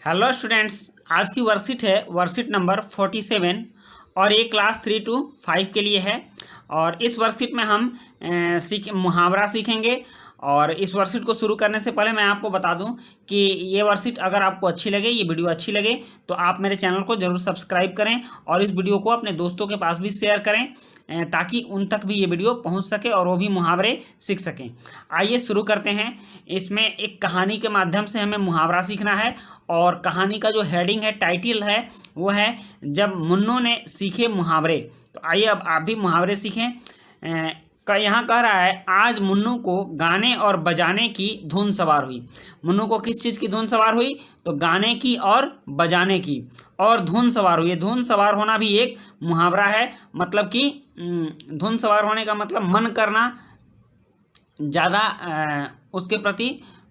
Hello students, आज की worksheet है वर्कशीट नंबर 47 और ये क्लास 3 to 5 के लिए है। और इस वर्कशीट में हम मुहावरा सीखेंगे। और इस वर्कशीट को शुरू करने से पहले मैं आपको बता दूं कि ये वर्कशीट अगर आपको अच्छी लगे, ये वीडियो अच्छी लगे, तो आप मेरे चैनल को ज़रूर सब्सक्राइब करें और इस वीडियो को अपने दोस्तों के पास भी शेयर करें ताकि उन तक भी ये वीडियो पहुंच सके और वो भी मुहावरे सीख सकें। आइए शुरू करते हैं। इसमें एक कहानी के माध्यम से हमें मुहावरा सीखना है और कहानी का जो हेडिंग है, टाइटल है, वो है जब मुन्नू ने सीखे मुहावरे। तो आइए अब आप भी मुहावरे सीखें। यहाँ कह रहा है, आज मुन्नू को गाने और बजाने की धुन सवार हुई। मुन्नू को किस चीज़ की धुन सवार हुई? तो गाने की और बजाने की और धुन सवार हुई। धुन सवार होना भी एक मुहावरा है। मतलब कि धुन सवार होने का मतलब मन करना, ज़्यादा उसके प्रति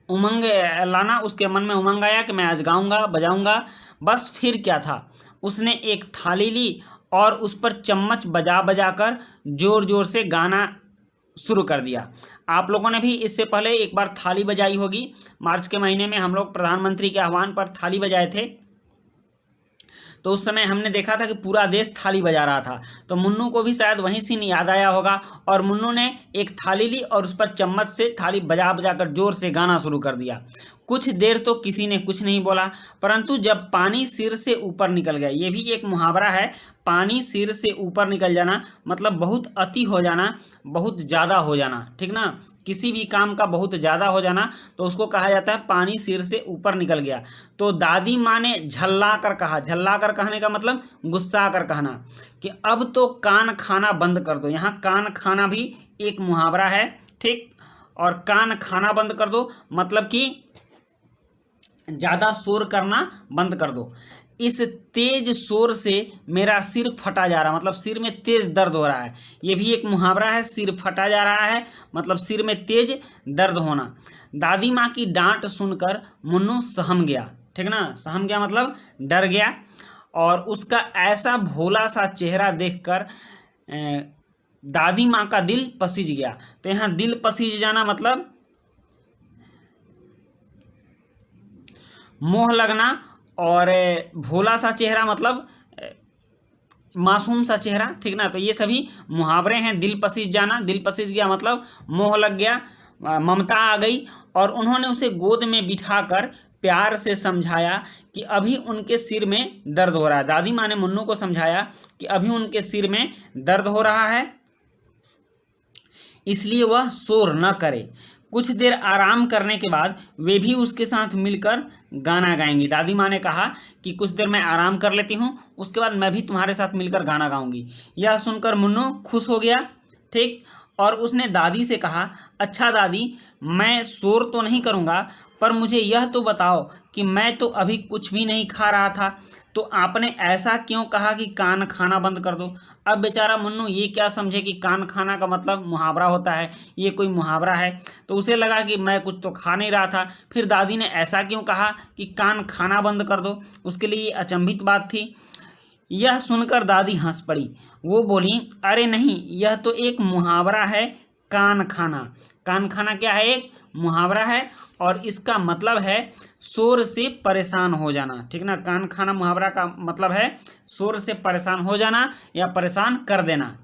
उमंग लाना, उसके मन में उमंग आया कि मैं आज गाऊंगा बजाऊंगा। बस फिर क्या था, उसने एक थाली ली और उस पर चम्मच बजा बजा कर जोर जोर से गाना शुरू कर दिया। आप लोगों ने भी इससे पहले एक बार थाली बजाई होगी। मार्च के महीने में हम लोग प्रधानमंत्री के आह्वान पर थाली बजाए थे, तो उस समय हमने देखा था कि पूरा देश थाली बजा रहा था। तो मुन्नू को भी शायद वहीं से याद आया होगा और मुन्नू ने एक थाली ली और उस पर चम्मच से थाली बजा बजा कर जोर से गाना शुरू कर दिया। कुछ देर तो किसी ने कुछ नहीं बोला, परंतु जब पानी सिर से ऊपर निकल गया, ये भी एक मुहावरा है। पानी सिर से ऊपर निकल जाना मतलब बहुत अति हो जाना, बहुत ज़्यादा हो जाना, ठीक ना। किसी भी काम का बहुत ज़्यादा हो जाना तो उसको कहा जाता है पानी सिर से ऊपर निकल गया। तो दादी माँ ने झल्ला कर कहा, झल्ला कर कहने का मतलब गुस्सा कर कहना, कि अब तो कान खाना बंद कर दो। यहाँ कान खाना भी एक मुहावरा है, ठीक। और कान खाना बंद कर दो मतलब कि ज़्यादा शोर करना बंद कर दो। इस तेज शोर से मेरा सिर फटा जा रहा, मतलब सिर में तेज दर्द हो रहा है। ये भी एक मुहावरा है, सिर फटा जा रहा है मतलब सिर में तेज दर्द होना। दादी माँ की डांट सुनकर मुन्नू सहम गया, ठीक ना। सहम गया मतलब डर गया और उसका ऐसा भोला सा चेहरा देखकर दादी माँ का दिल पसीज गया। तो यहाँ दिल पसीज जाना मतलब मोह लगना, और भोला सा चेहरा मतलब मासूम सा चेहरा, ठीक ना। तो ये सभी मुहावरे हैं। दिल पसीज जाना, दिल पसीज गया मतलब मोह लग गया, ममता आ गई। और उन्होंने उसे गोद में बिठाकर प्यार से समझाया कि अभी उनके सिर में दर्द हो रहा है। दादी माँ ने मुन्नू को समझाया कि अभी उनके सिर में दर्द हो रहा है, इसलिए वह शोर न करे। कुछ देर आराम करने के बाद वे भी उसके साथ मिलकर गाना गाएंगी। दादी माँ ने कहा कि कुछ देर मैं आराम कर लेती हूँ, उसके बाद मैं भी तुम्हारे साथ मिलकर गाना गाऊंगी। यह सुनकर मुन्नू खुश हो गया, ठीक। और उसने दादी से कहा, अच्छा दादी, मैं शोर तो नहीं करूँगा, पर मुझे यह तो बताओ कि मैं तो अभी कुछ भी नहीं खा रहा था, तो आपने ऐसा क्यों कहा कि कान खाना बंद कर दो। अब बेचारा मुन्नू ये क्या समझे कि कान खाना का मतलब मुहावरा होता है, ये कोई मुहावरा है। तो उसे लगा कि मैं कुछ तो खा नहीं रहा था, फिर दादी ने ऐसा क्यों कहा कि कान खाना बंद कर दो। उसके लिए अचंभित बात थी। यह सुनकर दादी हंस पड़ी। वो बोली, अरे नहीं, यह तो एक मुहावरा है, कान खाना। कान खाना क्या है? एक मुहावरा है और इसका मतलब है शोर से परेशान हो जाना, ठीक ना। कान खाना मुहावरा का मतलब है शोर से परेशान हो जाना या परेशान कर देना।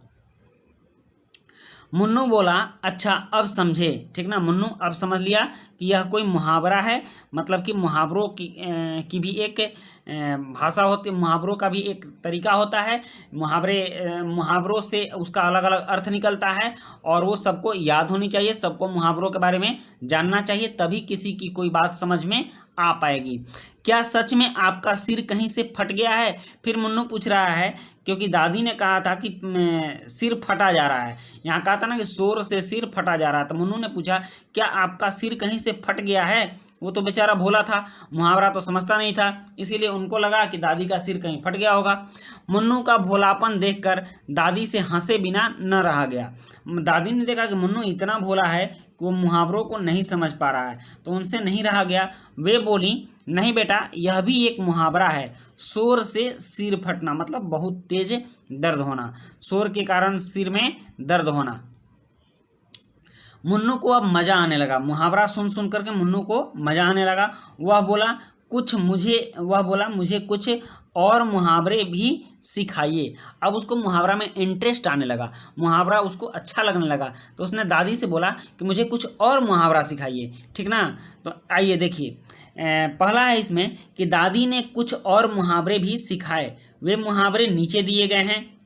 मुन्नू बोला, अच्छा अब समझे, ठीक ना। मुन्नू अब समझ लिया कि यह कोई मुहावरा है। मतलब कि मुहावरों की भी एक भाषा होती है, मुहावरों का भी एक तरीका होता है। मुहावरों से उसका अलग अलग अर्थ निकलता है और वो सबको याद होनी चाहिए, सबको मुहावरों के बारे में जानना चाहिए, तभी किसी की कोई बात समझ में आ पाएगी। क्या सच में आपका सिर कहीं से फट गया है? फिर मुन्नू पूछ रहा है, क्योंकि दादी ने कहा था कि सिर फटा जा रहा है। यहाँ कहा था ना कि शोर से सिर फटा जा रहा था। मुन्नू ने पूछा, क्या आपका सिर कहीं से फट गया है? वो तो बेचारा भोला था, मुहावरा तो समझता नहीं था, इसीलिए उनको लगा कि दादी का सिर कहीं फट गया होगा। मुन्नू का भोलापन देखकर दादी से हंसे बिना न रहा गया। दादी ने देखा कि मुन्नू इतना भोला है कि वो मुहावरों को नहीं समझ पा रहा है, तो उनसे नहीं रहा गया। वे बोली, नहीं बेटा, यह भी एक मुहावरा है, शोर से सिर फटना मतलब बहुत तेज दर्द होना, शोर के कारण सिर में दर्द होना। मुन्नू को अब मजा आने लगा, मुहावरा सुन सुन करके मुन्नू को मजा आने लगा। वह बोला, कुछ मुझे, वह बोला मुझे कुछ और मुहावरे भी सिखाइए। अब उसको मुहावरा में इंटरेस्ट आने लगा, मुहावरा उसको अच्छा लगने लगा, तो उसने दादी से बोला कि मुझे कुछ और मुहावरा सिखाइए, ठीक ना। तो आइए देखिए, पहला है इसमें कि दादी ने कुछ और मुहावरे भी सिखाए। वे मुहावरे नीचे दिए गए हैं,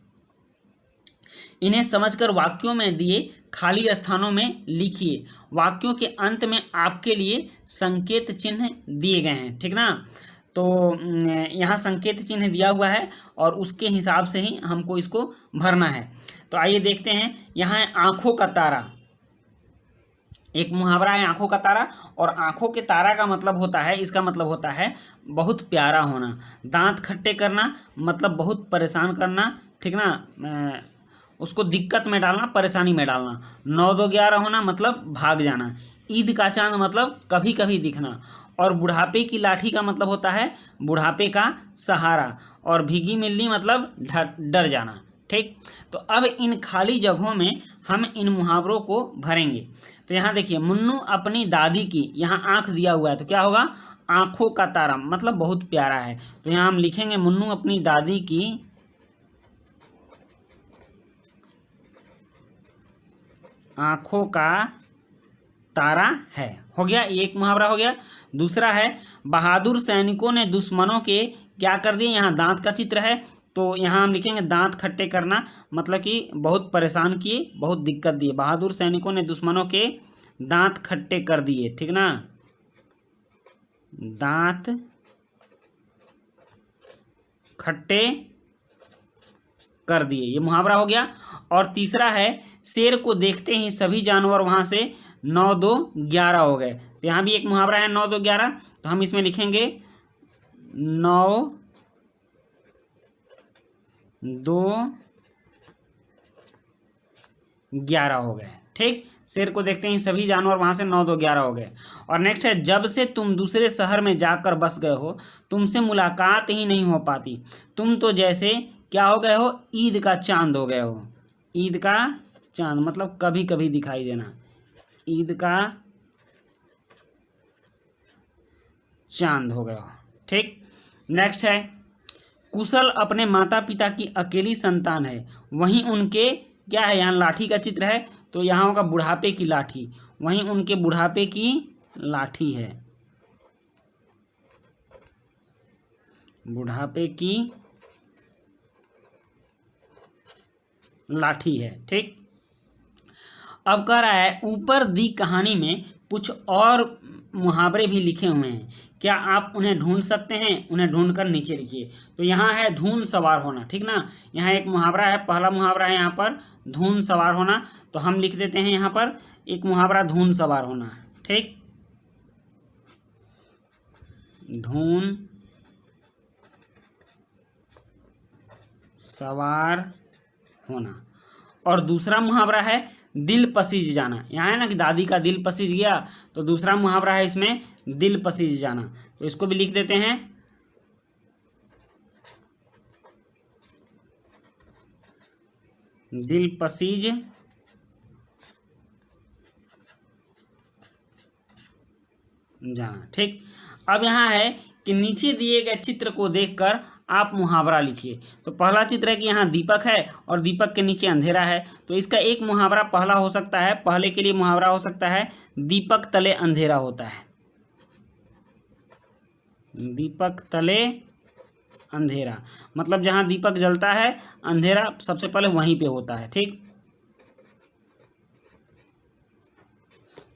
इन्हें समझकर वाक्यों में दिए खाली स्थानों में लिखिए। वाक्यों के अंत में आपके लिए संकेत चिन्ह दिए गए हैं, ठीक ना। तो यहाँ संकेत चिन्ह दिया हुआ है और उसके हिसाब से ही हमको इसको भरना है। तो आइए देखते हैं, यहाँ है आँखों का तारा। एक मुहावरा है आँखों का तारा, और आँखों के तारा का मतलब होता है, इसका मतलब होता है बहुत प्यारा होना। दांत खट्टे करना मतलब बहुत परेशान करना, ठीक ना, उसको दिक्कत में डालना, परेशानी में डालना। 9-2-11 होना मतलब भाग जाना। ईद का चांद मतलब कभी कभी दिखना। और बुढ़ापे की लाठी का मतलब होता है बुढ़ापे का सहारा। और भीगी मिल्ली मतलब डर जाना, ठीक। तो अब इन खाली जगहों में हम इन मुहावरों को भरेंगे। तो यहाँ देखिए, मुन्नू अपनी दादी की, यहाँ आँख दिया हुआ है तो क्या होगा, आँखों का तारा मतलब बहुत प्यारा है। तो यहाँ हम लिखेंगे मुन्नू अपनी दादी की आँखों का तारा है। हो गया, ये एक मुहावरा हो गया। दूसरा है, बहादुर सैनिकों ने दुश्मनों के क्या कर दिए, यहाँ दांत का चित्र है तो यहाँ हम लिखेंगे दांत खट्टे करना, मतलब कि बहुत परेशान किए, बहुत दिक्कत दिए। बहादुर सैनिकों ने दुश्मनों के दांत खट्टे कर दिए, ठीक ना, दांत खट्टे कर दिए, ये मुहावरा हो गया। और तीसरा है, शेर को देखते ही सभी जानवर वहां से 9-2-11 हो गए। तो यहाँ भी एक मुहावरा है 9-2-11, तो हम इसमें लिखेंगे 9-2-11 हो गए, ठीक। शेर को देखते ही सभी जानवर वहां से 9-2-11 हो गए। और नेक्स्ट है, जब से तुम दूसरे शहर में जाकर बस गए हो तुमसे मुलाकात ही नहीं हो पाती। तुम तो जैसे क्या हो गए हो, ईद का चांद हो गए हो। ईद का चांद मतलब कभी कभी दिखाई देना, ईद का चांद हो गए हो, ठीक। नेक्स्ट है, कुशल अपने माता पिता की अकेली संतान है, वहीं उनके क्या है, यहाँ लाठी का चित्र है तो यहाँ होगा बुढ़ापे की लाठी, वहीं उनके बुढ़ापे की लाठी है, बुढ़ापे की लाठी है, ठीक। अब कह रहा है, ऊपर दी कहानी में कुछ और मुहावरे भी लिखे हुए हैं, क्या आप उन्हें ढूंढ सकते हैं, उन्हें ढूंढकर नीचे लिखिए। तो यहाँ है धून सवार होना, ठीक ना। यहाँ एक मुहावरा है, पहला मुहावरा है यहाँ पर धून सवार होना, तो हम लिख देते हैं यहाँ पर एक मुहावरा धून सवार होना, ठीक, धून सवार होना। और दूसरा मुहावरा है दिल पसीज जाना, यहाँ है ना कि दादी का दिल पसीज गया, तो दूसरा मुहावरा है इसमें दिल पसीज जाना, तो इसको भी लिख देते हैं दिल पसीज जाना, ठीक। अब यहाँ है कि नीचे दिए गए चित्र को देखकर आप मुहावरा लिखिए। तो पहला चित्र है कि यहाँ दीपक है और दीपक के नीचे अंधेरा है, तो इसका एक मुहावरा पहला हो सकता है, पहले के लिए मुहावरा हो सकता है दीपक तले अंधेरा होता है, दीपक तले अंधेरा मतलब जहाँ दीपक जलता है अंधेरा सबसे पहले वहीं पे होता है, ठीक,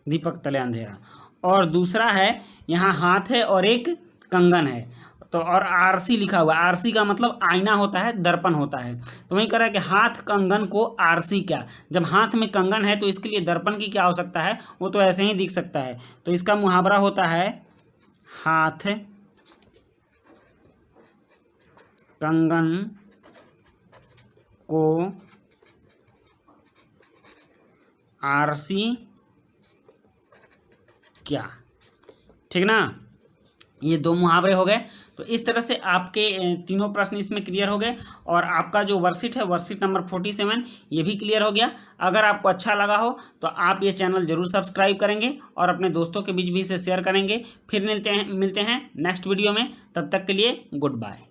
दीपक तले अंधेरा। और दूसरा है, यहाँ हाथ है और एक कंगन है, तो और आरसी लिखा हुआ है, आरसी का मतलब आईना होता है, दर्पण होता है, तो वही कह रहा है कि हाथ कंगन को आरसी क्या, जब हाथ में कंगन है तो इसके लिए दर्पण की क्या हो सकता है, वो तो ऐसे ही दिख सकता है, तो इसका मुहावरा होता है हाथ कंगन को आरसी क्या, ठीक ना। ये 2 मुहावरे हो गए। तो इस तरह से आपके तीनों प्रश्न इसमें क्लियर हो गए और आपका जो वर्कशीट है वर्कशीट नंबर 47 ये भी क्लियर हो गया। अगर आपको अच्छा लगा हो तो आप ये चैनल जरूर सब्सक्राइब करेंगे और अपने दोस्तों के बीच भी इसे शेयर करेंगे। फिर मिलते हैं नेक्स्ट वीडियो में, तब तक के लिए गुड बाय।